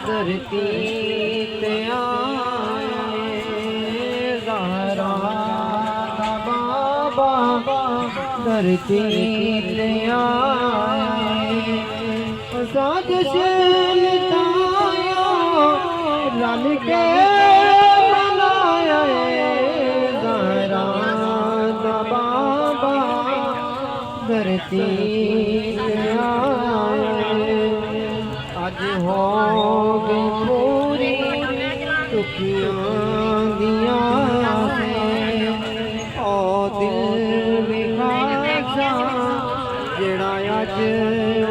धरती ते आए ज़हरा दा बाबा धरती ते आए साज शैलतायो रल के मनाया ज़हरा दा बाबा धरती ते आए अज हो गई पूरी दुखियां दिया ओ दिल विखासा जेड़ा अज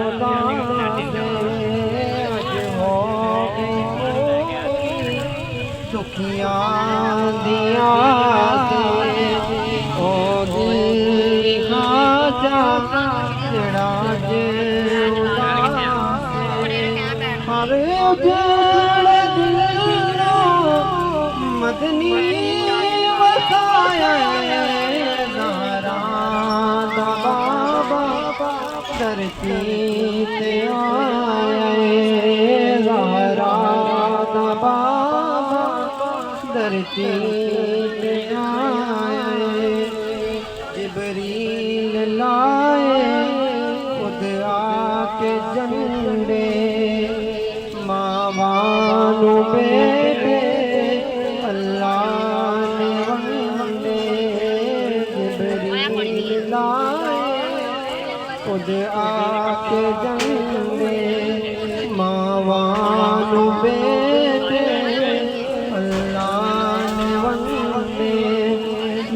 उदास अज हो गई पूरी दुखियां दिया ओ दिल विखासा जेड़ा अज हर उजड़ दिलो मदनी वसाया ज़हरा दा बाबा धरती ते आया ज़हरा दा बाबा धरती ते आया जिबरील लाए खुद आके झंडे मावानु बेटे अल्लाह ने वंदे जिबरील लाए खुद आके झंडे मावानु बेटे अल्लाह ने वंदे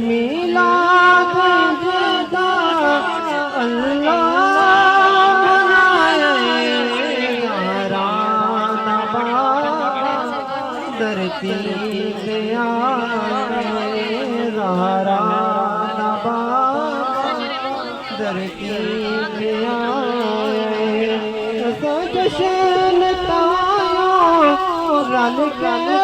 मिलाद जदा अल्लाह धरती पे आए ज़हरा दा बाबा धरती पे आए सज शैलतायो रल के